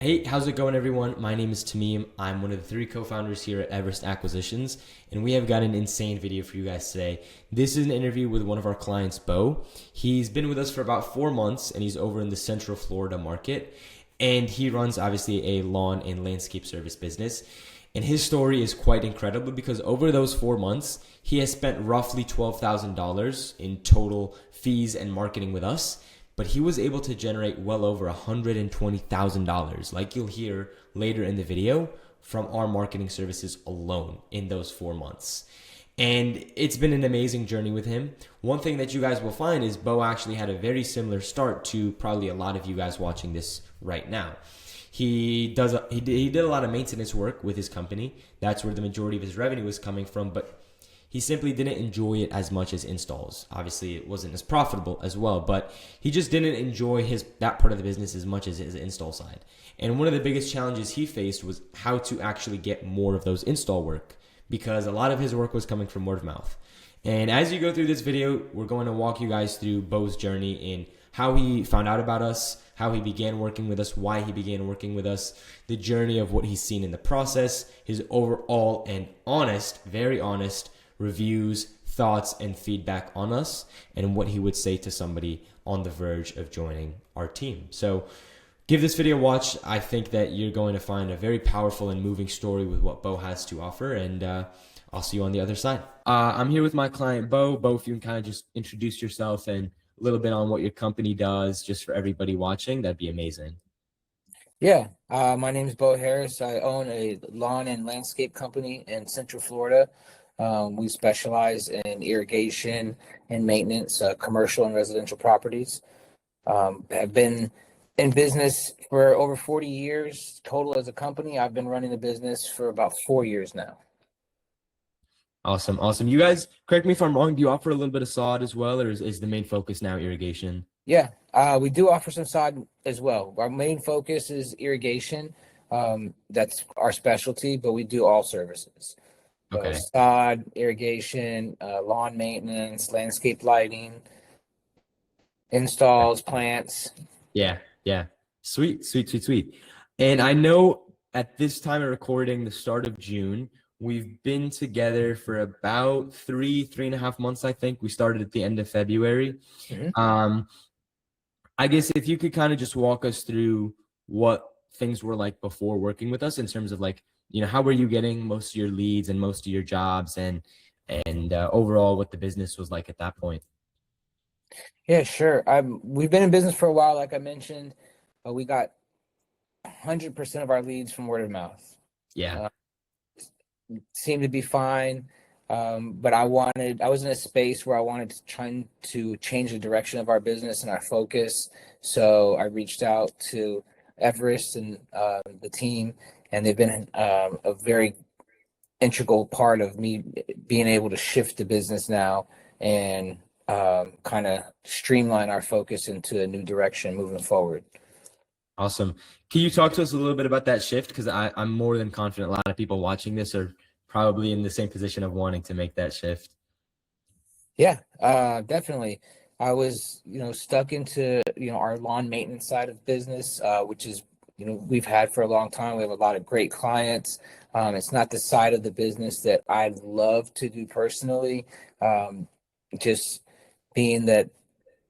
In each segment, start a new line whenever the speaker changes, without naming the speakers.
Hey, how's it going, everyone? My name is Tamim. I'm one of the three co-founders here at Everest Acquisitions, and we have got an insane video for you guys today. This is an interview with one of our clients, Bo. He's been with us for about 4 months, and he's over in the Central Florida market, and he runs, obviously, a lawn and landscape service business. And his story is quite incredible because over those 4 months, he has spent roughly $12,000 in total fees and marketing with us, but he was able to generate well over $120,000, like you'll hear later in the video, from our marketing services alone in those 4 months. And it's been an amazing journey with him. One thing that you guys will find is Bo actually had a very similar start to probably a lot of you guys watching this right now. He did a lot of maintenance work with his company. That's where the majority of his revenue was coming from, but he simply didn't enjoy it as much as installs. Obviously, it wasn't as profitable as well, but he just didn't enjoy that part of the business as much as his install side. And one of the biggest challenges he faced was how to actually get more of those install work, because a lot of his work was coming from word of mouth. And as you go through this video, we're going to walk you guys through Bo's journey in how he found out about us, how he began working with us, why he began working with us, the journey of what he's seen in the process, his overall and honest, very honest reviews, thoughts, and feedback on us, and what he would say to somebody on the verge of joining our team. So give this video a watch. I think that you're going to find a very powerful and moving story with what Bo has to offer, and I'll see you on the other side. I'm here with my client, Bo. Bo, if you can kind of just introduce yourself and a little bit on what your company does, just for everybody watching, that'd be amazing.
Yeah, my name is Bo Harris. I own a lawn and landscape company in Central Florida. We specialize in irrigation and maintenance, commercial and residential properties. Have been in business for over 40 years total as a company. I've been running the business for about 4 years now.
Awesome. Awesome. You guys, correct me if I'm wrong, do you offer a little bit of sod as well, or is the main focus now irrigation?
Yeah, we do offer some sod as well. Our main focus is irrigation. That's our specialty, but we do all services.
Okay.
Sod, irrigation, lawn maintenance, landscape lighting, installs, plants.
Yeah. Yeah. Sweet, sweet, sweet, sweet. And I know at this time of recording, the start of June, we've been together for about three and a half months, I think. We started at the end of February.
Mm-hmm.
I guess if you could kind of just walk us through what things were like before working with us in terms of like, how were you getting most of your leads and most of your jobs, and overall what the business was like at that point?
Yeah, sure. We've been in business for a while, like I mentioned. We got 100% of our leads from word of mouth.
Yeah.
Seemed to be fine. But I was in a space where I wanted to try to change the direction of our business and our focus. So I reached out to Everest and the team, and they've been a very integral part of me being able to shift the business now and kind of streamline our focus into a new direction moving forward.
Awesome. Can you talk to us a little bit about that shift? Because I'm more than confident a lot of people watching this are probably in the same position of wanting to make that shift.
Yeah, definitely. I was, stuck into, our lawn maintenance side of business, which is, we've had for a long time. We have a lot of great clients. It's not the side of the business that I love to do personally. Just being that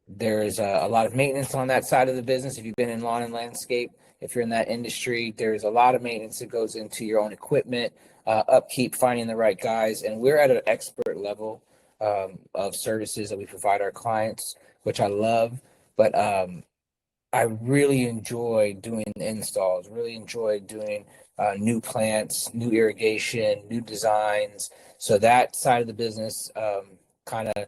there's a lot of maintenance on that side of the business. If you've been in lawn and landscape, if you're in that industry, there's a lot of maintenance that goes into your own equipment, upkeep, finding the right guys. And we're at an expert level of services that we provide our clients, which I love. But I really enjoy doing installs, really enjoy doing new plants, new irrigation, new designs. So that side of the business kind of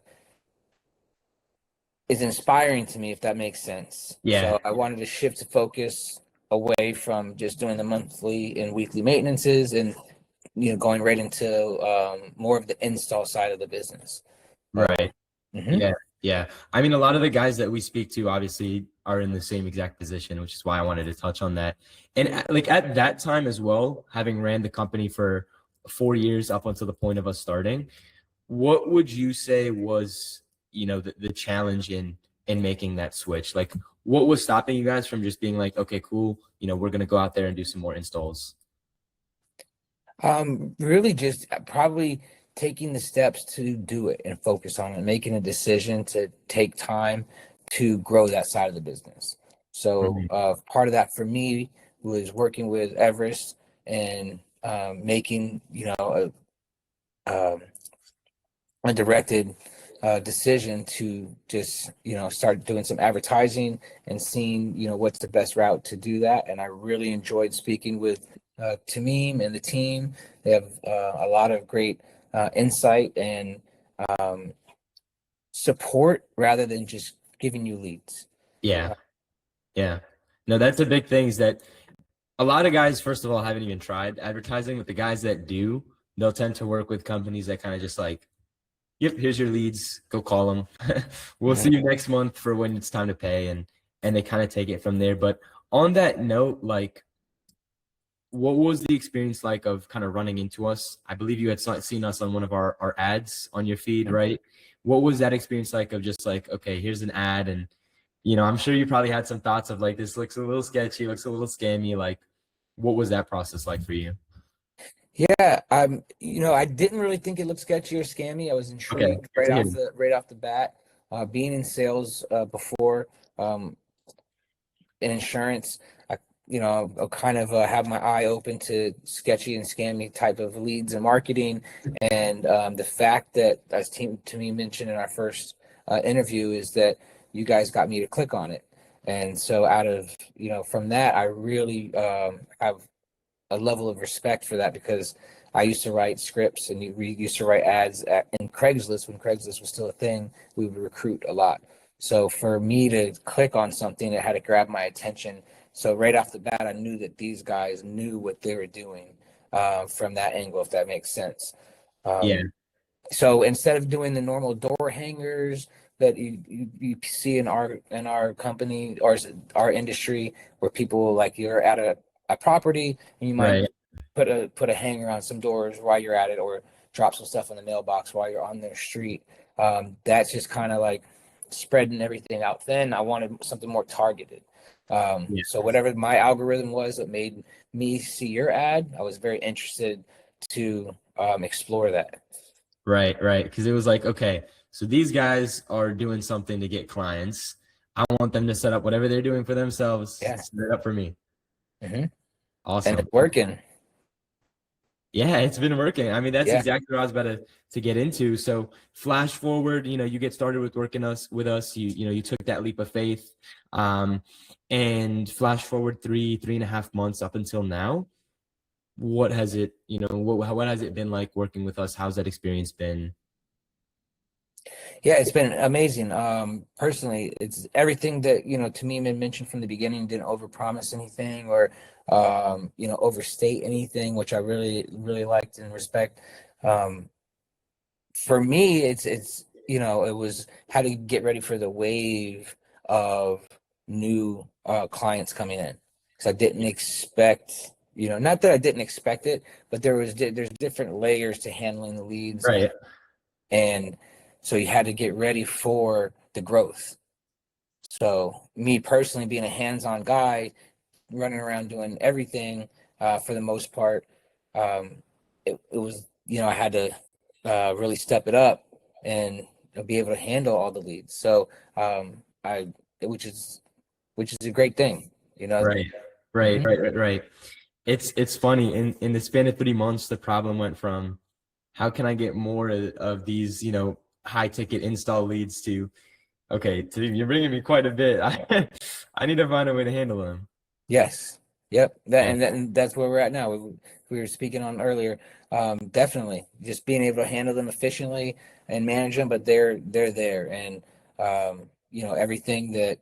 is inspiring to me, if that makes sense.
Yeah.
So I wanted to shift the focus away from just doing the monthly and weekly maintenances and going right into more of the install side of the business.
Right.
Mm-hmm.
Yeah. Yeah. I mean, a lot of the guys that we speak to obviously are in the same exact position, which is why I wanted to touch on that. And like at that time as well, having ran the company for 4 years up until the point of us starting, what would you say was, the challenge in making that switch? Like, what was stopping you guys from just being like, okay, cool, we're gonna go out there and do some more installs?
Really just probably taking the steps to do it and focus on it, making a decision to take time to grow that side of the business. So
Mhm.
part of that for me was working with Everest and making, um, a directed decision to just start doing some advertising and seeing what's the best route to do that. And I really enjoyed speaking with Tamim and the team. They have a lot of great insight and um, support rather than just giving you leads.
Yeah,
Uh,
yeah. No, that's a big thing is that a lot of guys, first of all, haven't even tried advertising, but the guys that do, they'll tend to work with companies that kind of just like, yep, here's your leads, go call them. We'll see
mhm.
you next month for when it's time to pay, and they kind of take it from there. But on that note, like, what was the experience like of kind of running into us? I believe you had seen us on one of our ads on your feed, right? What was that experience like of just like, okay, here's an ad, and I'm sure you probably had some thoughts of like, this looks a little sketchy, looks a little scammy. Like, what was that process like for you?
Yeah, I didn't really think it looked sketchy or scammy. I was
Okay,
intrigued
good to hear.
right off the bat. Being in sales before, um, in insurance, I'll kind of have my eye open to sketchy and scammy type of leads and marketing. And the fact that, as to me mentioned in our first interview, is that you guys got me to click on it. And so out of, from that, I really have a level of respect for that because I used to write scripts and we used to write ads in Craigslist when Craigslist was still a thing. We would recruit a lot. So for me to click on something, it had to grab my attention. So right off the bat, I knew that these guys knew what they were doing from that angle, if that makes sense.
Yeah,
Um, so instead of doing the normal door hangers that you see in our company or our industry, where people like you're at a property and you might
right,
put a hanger on some doors while you're at it, or drop some stuff in the mailbox while you're on their street. That's just kind of like spreading everything out thin. I wanted something more targeted.
yeah,
So whatever my algorithm was that made me see your ad, I was very interested to explore that.
right. Because it was like, okay, so these guys are doing something to get clients. I want them to set up whatever they're doing for themselves,
Yeah.
set it up for me.
Hmm. And
Awesome.
it's working.
Yeah, it's been working. I mean, that's
Yeah.
exactly what I was about to get into. So flash forward, you get started with working with us. You took that leap of faith. And flash forward 3.5 months up until now. What has it, what has it been like working with us? How's that experience been?
Yeah, it's been amazing. Personally, it's everything that, Tamim had mentioned from the beginning, didn't overpromise anything or, overstate anything, which I really, really liked and respect. Um, for me, it was how to get ready for the wave of new clients coming in. Because I didn't expect, not that I didn't expect it, but there's different layers to handling the leads.
Right.
And so you had to get ready for the growth. So me personally being a hands-on guy, running around doing everything for the most part, um, it was, I had to really step it up and be able to handle all the leads. So I, which is a great thing, you know.
Right. Right.
Mhm.
Right. It's funny. In the span of 3 months, the problem went from how can I get more of these, high ticket install leads to, okay, you're bringing me quite a bit. I need to find a way to handle them.
Yes. Yep.
Yeah.
And that's where we're at now. We were speaking on earlier. Definitely just being able to handle them efficiently and manage them, but they're there. And everything that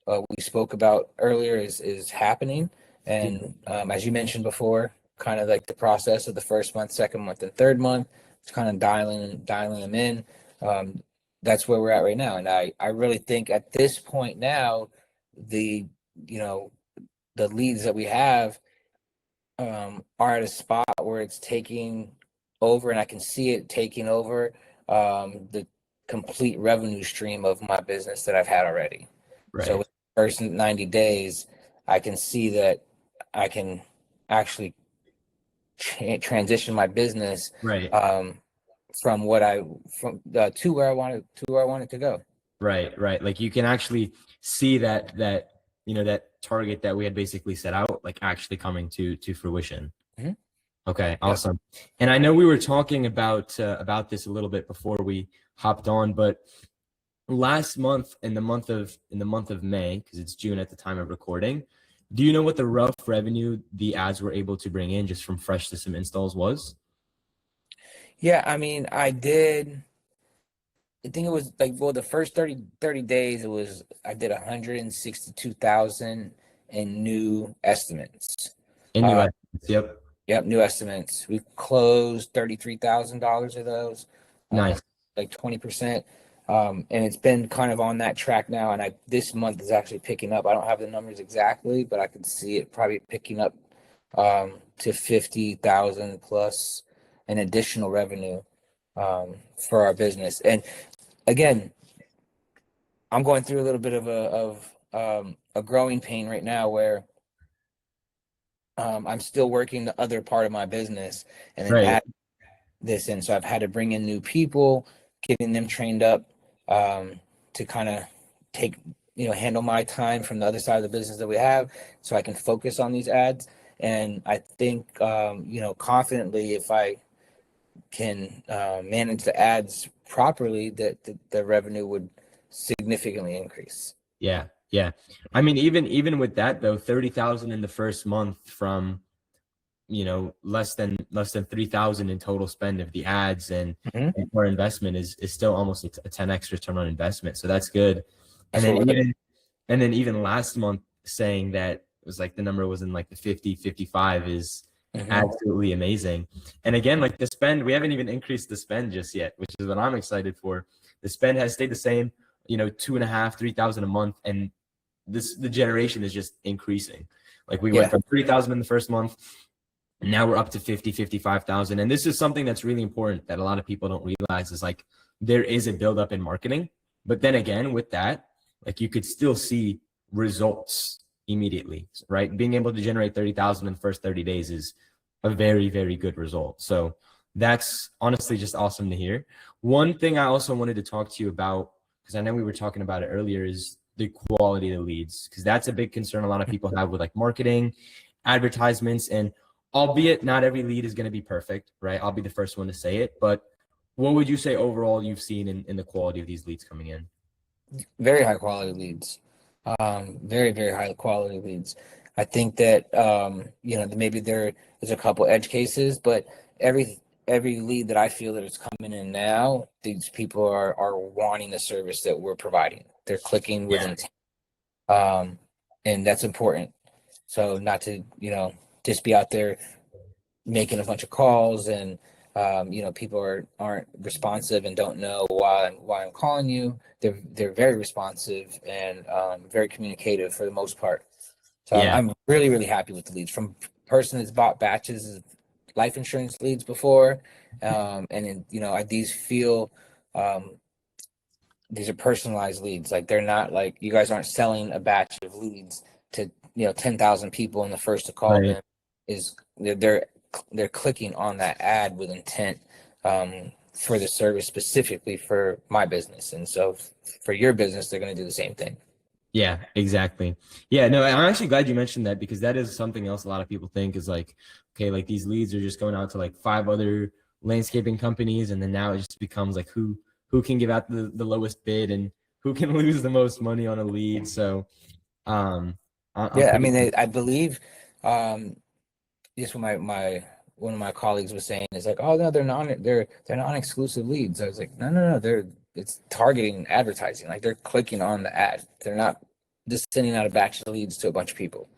we spoke about earlier is happening.
Yeah.
And as you mentioned before, kind of like the process of the first month, second month, and third month, it's kind of dialing them in. Um, that's where we're at right now. And I really think at this point now, the you know the leads that we have are at a spot where it's taking over, and I can see it taking over the complete revenue stream of my business that I've had already. So
Right.
it's first 90 days, I can see that I can actually transition my business
Right.
um, from what I from to where I wanted to go.
Right, right. Like you can actually see that that target that we had basically set out, like actually coming to fruition.
Mhm.
Okay,
Yep.
awesome. And I know we were talking about this a little bit before we hopped on, but last month in the month of May, because it's June at the time of recording, do you know what the rough revenue the ads were able to bring in just from fresh system installs was?
Yeah, I mean, I did. I think it was like, well, the first 30 days, I did 162,000 in new estimates.
In new
Uh,
estimates, yep.
yep, new estimates. We closed $33,000 of those, uh,
Nice.
like 20%. And it's been kind of on that track now. And this month is actually picking up. I don't have the numbers exactly, but I can see it probably picking up to 50,000 plus an additional revenue for our business. And again, I'm going through a little bit of a growing pain right now where I'm still working the other part of my business and then
Right.
add this in. So I've had to bring in new people, getting them trained up to kind of take, handle my time from the other side of the business that we have so I can focus on these ads. And I think, confidently, if I can manage the ads properly, that the revenue would significantly increase.
Yeah, yeah. I mean, even with that though, 30,000 in the first month from less than 3,000 in total spend of the ads
Mhm.
and our investment is still almost a 10x return on investment. So that's good. And
That's
then
what we're.
even last month saying that it was like the number was in like the 50, 55 is
Mhm.
absolutely amazing. And again, like the spend, we haven't even increased the spend just yet, which is what I'm excited for. The spend has stayed the same, 2.5, 3,000 a month. And the generation is just increasing. Like we went
Yeah.
from 3,000 in the first month. Now we're up to 50, 55,000. And this is something that's really important that a lot of people don't realize is like there is a buildup in marketing. But then again, with that, like you could still see results immediately, right? Being able to generate 30,000 in the first 30 days is a very, very good result. So that's honestly just awesome to hear. One thing I also wanted to talk to you about, because I know we were talking about it earlier, is the quality of the leads, because that's a big concern a lot of people have with like marketing, advertisements, and albeit not every lead is going to be perfect, right? I'll be the first one to say it, but what would you say overall you've seen in the quality of these leads coming in?
Very high quality leads. Very, very high quality leads. I think that maybe there is a couple edge cases, but every lead that I feel that is coming in now, these people are wanting the service that we're providing. They're clicking with
Yeah,
intent. Um, and that's important. So not to, just be out there making a bunch of calls and people aren't responsive and don't know why I'm calling you. They're very responsive and very communicative for the most part. So
yeah,
I'm really, really happy with the leads from person that's bought batches of life insurance leads before. And then, these feel um, these are personalized leads. Like they're not like you guys aren't selling a batch of leads to 10,000 people, and the first to call
right.
them is they're clicking on that ad with intent for the service specifically for my business, and so for your business they're going to do the same thing.
Yeah, exactly. Yeah, no, I'm actually glad you mentioned that because that is something else a lot of people think is like, okay, like these leads are just going out to like five other landscaping companies, and then now it just becomes like who can give out the lowest bid and who can lose the most money on a lead. So I'm
Yeah, I
pretty.
mean, I believe um, just what my one of my colleagues was saying is like, oh no, they're non-exclusive leads. I was like, no, it's targeting advertising. Like they're clicking on the ad. They're not just sending out a batch of leads to a bunch of people,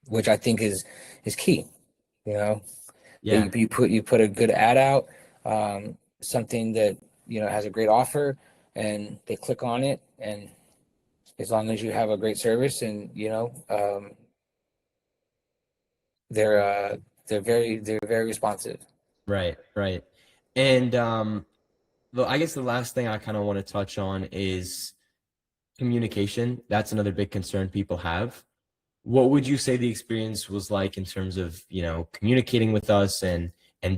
which I think is key. You know, that
Yeah,
you put a good ad out, something that has a great offer, and they click on it, and as long as you have a great service and they're uh they're very responsive.
right, right. And I guess the last thing I kind of want to touch on is communication. That's another big concern people have. What would you say the experience was like in terms of, communicating with us and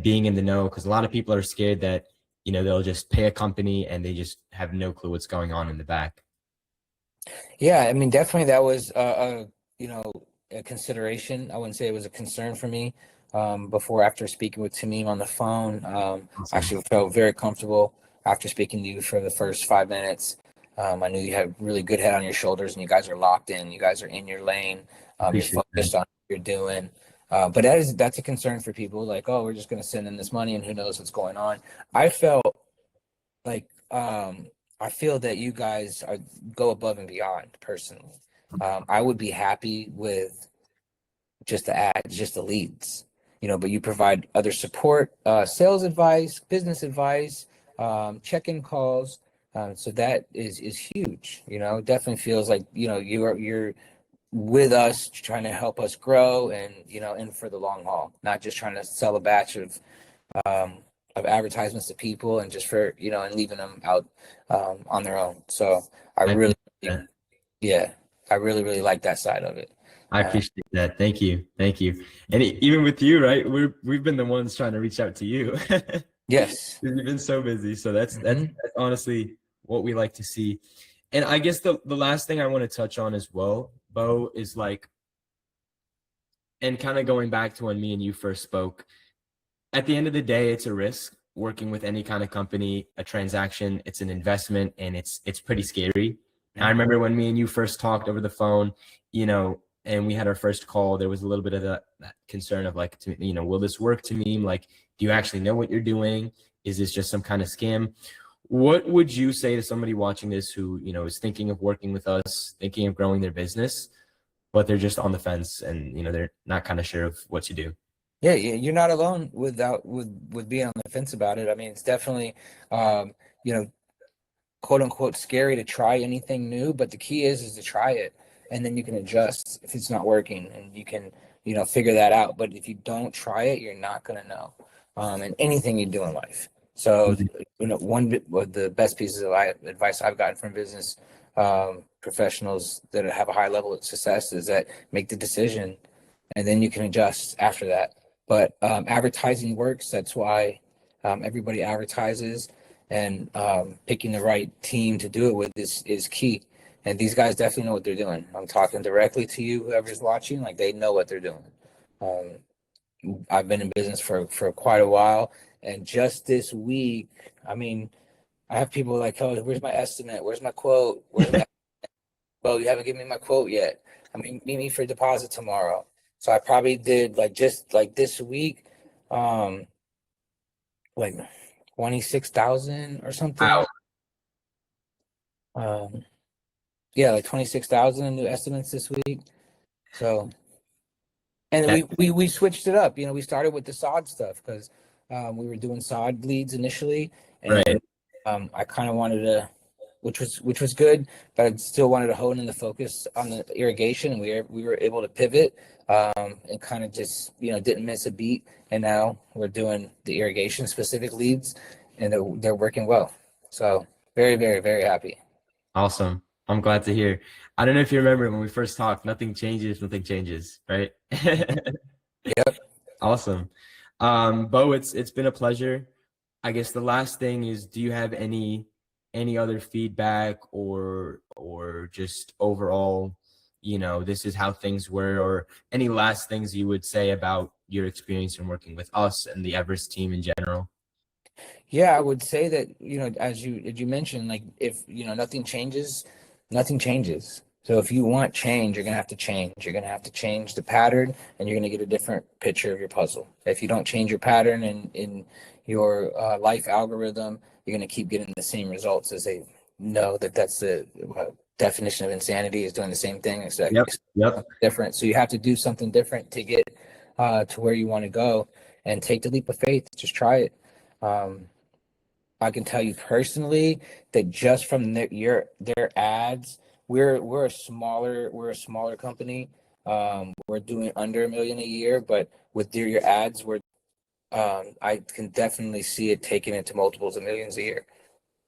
being in the know? Because a lot of people are scared that, they'll just pay a company and they just have no clue what's going on in the back.
Yeah, I mean, definitely that was you know, a consideration. I wouldn't say it was a concern for me. Before, after speaking with Tamim on the phone, I
Awesome.
actually felt very comfortable after speaking to you for the first 5 minutes. I knew you had a really good head on your shoulders, and you guys are locked in. You guys are in your lane. You're
Appreciate that.
focused on what you're doing. But that's a concern for people. Like, oh, we're just going to send in this money, and who knows what's going on. I felt like I feel that you guys go above and beyond personally. I would be happy with just the ads, just the leads, but you provide other support, sales advice, business advice, check-in calls. So that is huge. Definitely feels like you're with us, trying to help us grow, and and for the long haul, not just trying to sell a batch um, of advertisements to people and just for and leaving them out on their own. So I
I
really,
appreciate that.
yeah, I really like that side of it.
I
Uh,
appreciate that. Thank you. Thank you. And even with you, right? We've been the ones trying to reach out to you.
yes.
You've been so busy. So that's that's
Hmm.
that's honestly what we like to see. And I guess the last thing I want to touch on as well, Bo, is like, and kind of going back to when me and you first spoke, at the end of the day, it's a risk working with any kind of company, a transaction, it's an investment, and it's pretty scary. I remember when me and you first talked over the phone, and we had our first call, there was a little bit of that concern of like, will this work to me? Like, do you actually know what you're doing? Is this just some kind of scam? What would you say to somebody watching this who, is thinking of working with us, thinking of growing their business, but they're just on the fence and, they're not kind of sure of what to do?
Yeah, you're not alone with being on the fence about it. I mean, it's definitely you know quote unquote scary to try anything new, but the key is to try it, and then you can adjust if it's not working, and you can figure that out. But if you don't try it, you're not gonna know. And anything you do in life. So of the best pieces of advice I've gotten from business professionals that have a high level of success is that make the decision, and then you can adjust after that. But advertising works. That's why everybody advertises, and picking the right team to do it with is key. And these guys definitely know what they're doing. I'm talking directly to you, whoever's watching, like they know what they're doing. Um, I've been in business for quite a while, and just this week, I mean, I have people like, "Oh, where's my estimate? Where's my quote? Where's my well, you haven't given me my quote yet. I mean, meet me for deposit tomorrow." So I probably did like just like this week, um, like 26,000 or something.
Wow.
Um, yeah, like 26,000 in new estimates this week. So, and
That,
we switched it up. We started with the sod stuff because we were doing sod leads initially,
right.
and I kind of wanted to, which was good, but I still wanted to hone in the focus on the irrigation, and we were able to pivot and kind of just didn't miss a beat. And now we're doing the irrigation specific leads, and they're working well. So very very very happy.
Awesome. I'm glad to hear. I don't know if you remember when we first talked, nothing changes, right?
Yep.
Awesome. Bo, it's been a pleasure. I guess the last thing is, do you have any other feedback or just overall, this is how things were, or any last things you would say about your experience in working with us and the Everest team in general?
Yeah, I would say that, as you mentioned, like if nothing changes, nothing changes. So if you want change, you're gonna have to change. You're gonna have to change the pattern, and you're gonna get a different picture of your puzzle. If you don't change your pattern in your life algorithm, you're gonna keep getting the same results, as they know that that's the definition of insanity, is doing the same thing. It's like
Yep. Yep.
different. So you have to do something different to get to where you want to go, and take the leap of faith. Just try it. Um, I can tell you personally that just from their ads, we're a smaller company. We're doing under 1 million a year, but with your ads, I can definitely see it taking it to multiples of millions a year,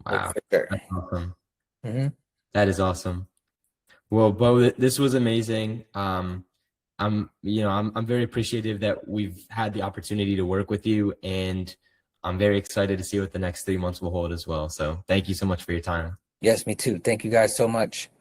like
Wow.
for sure.
That's awesome.
Hmm.
That is awesome. Well, Bo, this was amazing. I'm very appreciative that we've had the opportunity to work with you, and I'm very excited to see what the next 3 months will hold as well. So thank you so much for your time.
Yes, me too. Thank you guys so much.